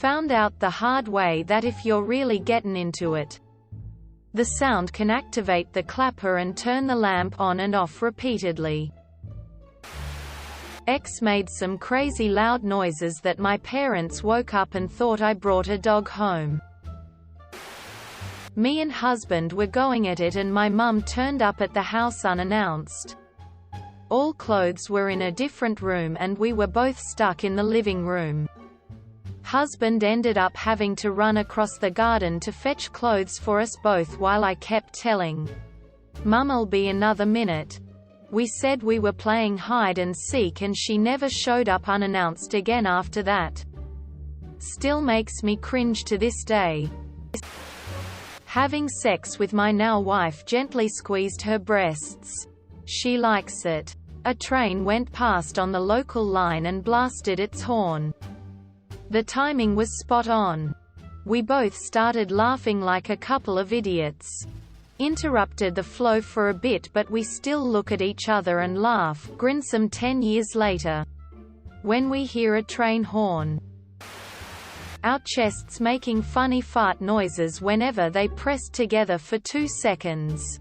Found out the hard way that if you're really getting into it, the sound can activate the clapper and turn the lamp on and off repeatedly. X made some crazy loud noises that my parents woke up and thought I brought a dog home. Me and husband were going at it and my mum turned up at the house unannounced. All clothes were in a different room and we were both stuck in the living room. Husband ended up having to run across the garden to fetch clothes for us both while I kept telling Mum'll be another minute. We said we were playing hide and seek and she never showed up unannounced again after that. Still makes me cringe to this day. Having sex with my now wife, gently squeezed her breasts. She likes it. A train went past on the local line and blasted its horn. The timing was spot on. We both started laughing like a couple of idiots. Interrupted the flow for a bit but we still look at each other and laugh, grin some 10 years later. When we hear a train horn, our chests making funny fart noises whenever they pressed together for 2 seconds.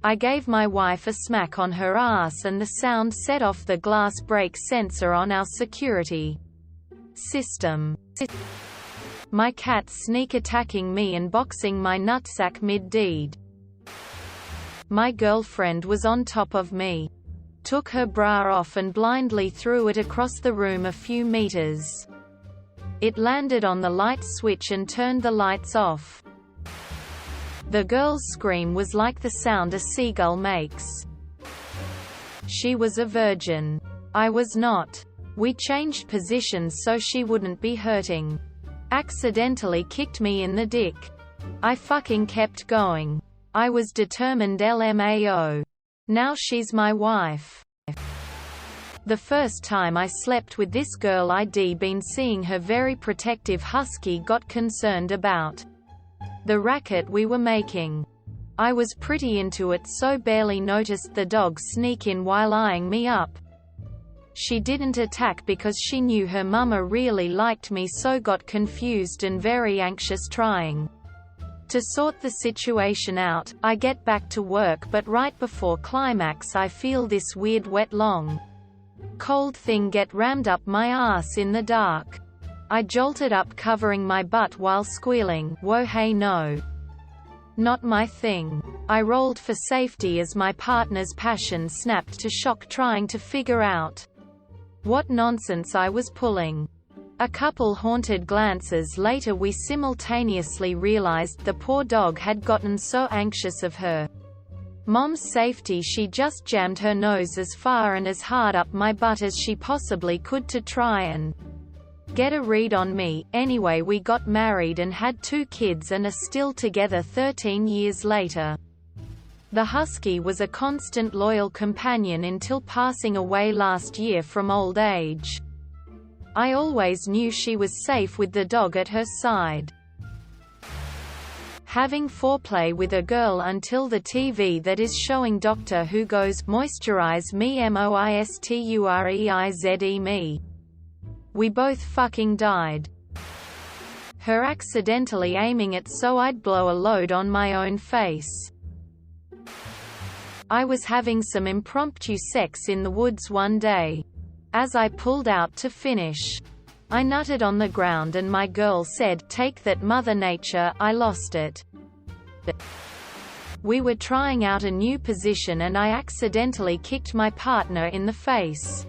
I gave my wife a smack on her ass and the sound set off the glass break sensor on our security system. My cat sneak attacking me and boxing my nutsack mid-deed. My girlfriend was on top of me. Took her bra off and blindly threw it across the room a few meters. It landed on the light switch and turned the lights off. The girl's scream was like the sound a seagull makes. She was a virgin. I was not. We changed positions so she wouldn't be hurting. Accidentally kicked me in the dick. I fucking kept going. I was determined LMAO. Now she's my wife. The first time I slept with this girl I'd been seeing her very protective husky got concerned about the racket we were making. I was pretty into it so barely noticed the dog sneak in while eyeing me up. She didn't attack because she knew her mama really liked me so got confused and very anxious trying to sort the situation out. I get back to work but right before climax I feel this weird wet long cold thing get rammed up my ass in the dark. I jolted up covering my butt while squealing, "Whoa hey no. Not my thing." I rolled for safety as my partner's passion snapped to shock trying to figure out what nonsense I was pulling. A couple haunted glances later we simultaneously realized the poor dog had gotten so anxious of her mom's safety she just jammed her nose as far and as hard up my butt as she possibly could to try and get a read on me. Anyway, we got married and had 2 kids and are still together 13 years later. The husky was a constant loyal companion until passing away last year from old age. I always knew she was safe with the dog at her side. Having foreplay with a girl until the TV that is showing Doctor Who goes, "Moisturize me moistureize me." We both fucking died. Her accidentally aiming it so I'd blow a load on my own face. I was having some impromptu sex in the woods one day. As I pulled out to finish, I nutted on the ground and my girl said, "Take that, Mother Nature." I lost it. We were trying out a new position and I accidentally kicked my partner in the face.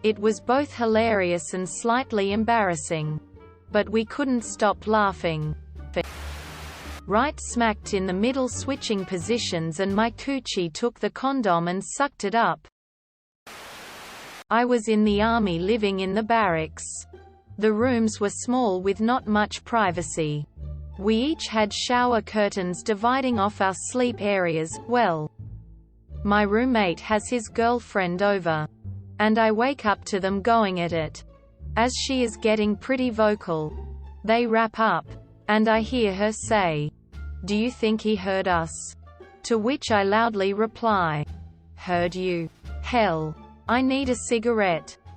It was both hilarious and slightly embarrassing. But we couldn't stop laughing. Right smacked in the middle switching positions and my coochie took the condom and sucked it up. I was in the army living in the barracks. The rooms were small with not much privacy. We each had shower curtains dividing off our sleep areas. Well, my roommate has his girlfriend over, and I wake up to them going at it. As she is getting pretty vocal, they wrap up, and I hear her say, "Do you think he heard us?" To which I loudly reply, "Heard you? Hell, I need a cigarette."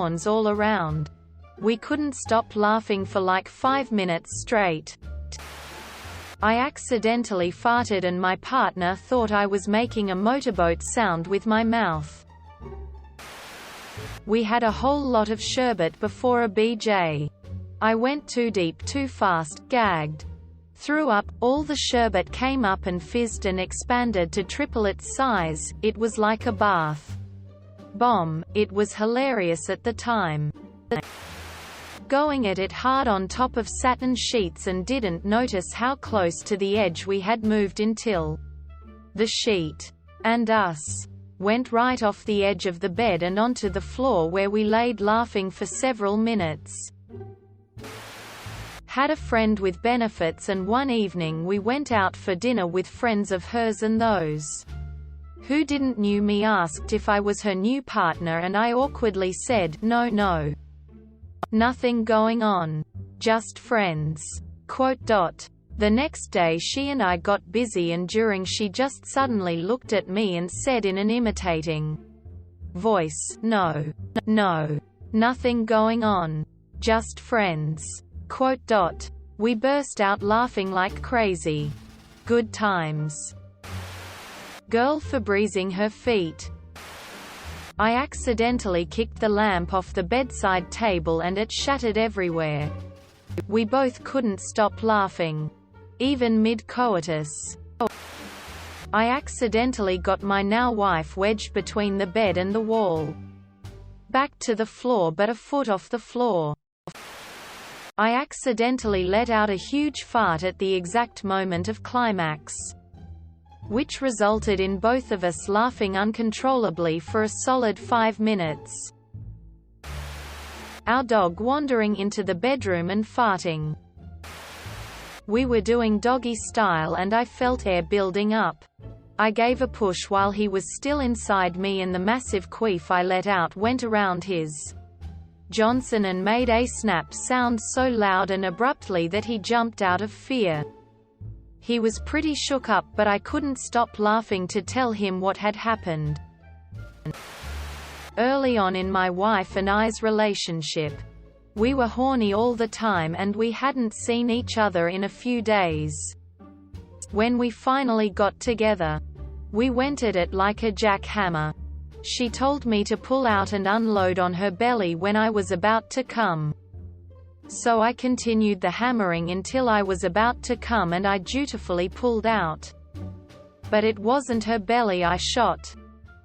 corns all around. We couldn't stop laughing for like 5 minutes straight. I accidentally farted and my partner thought I was making a motorboat sound with my mouth. We had a whole lot of sherbet before a BJ. I went too deep too fast, gagged. Threw up, all the sherbet came up and fizzed and expanded to triple its size, it was like a bath. Bomb, it was hilarious at the time. Going at it hard on top of satin sheets and didn't notice how close to the edge we had moved until the sheet and us went right off the edge of the bed and onto the floor, where we laid laughing for several minutes. Had a friend with benefits, and one evening we went out for dinner with friends of hers, and those who didn't knew me asked if I was her new partner, and I awkwardly said, no. Nothing going on. Just friends. The next day she and I got busy, and during she just suddenly looked at me and said in an imitating voice, No. Nothing going on. Just friends. We burst out laughing like crazy. Good times. Girl Febrezing her feet. I accidentally kicked the lamp off the bedside table and it shattered everywhere. We both couldn't stop laughing. Even mid-coitus. I accidentally got my now wife wedged between the bed and the wall. Back to the floor but a foot off the floor. I accidentally let out a huge fart at the exact moment of climax, which resulted in both of us laughing uncontrollably for a solid 5 minutes. Our dog wandering into the bedroom and farting. We were doing doggy style and I felt air building up. I gave a push while he was still inside me, and the massive queef I let out went around his Johnson and made a snap sound so loud and abruptly that he jumped out of fear. He was pretty shook up, but I couldn't stop laughing to tell him what had happened. Early on in my wife and I's relationship, we were horny all the time and we hadn't seen each other in a few days. When we finally got together, we went at it like a jackhammer. She told me to pull out and unload on her belly when I was about to come. So I continued the hammering until I was about to come, and I dutifully pulled out. But it wasn't her belly I shot.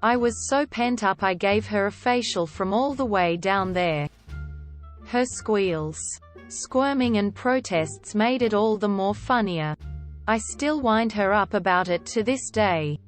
I was so pent up I gave her a facial from all the way down there. Her squeals, squirming and protests made it all the more funnier. I still wind her up about it to this day.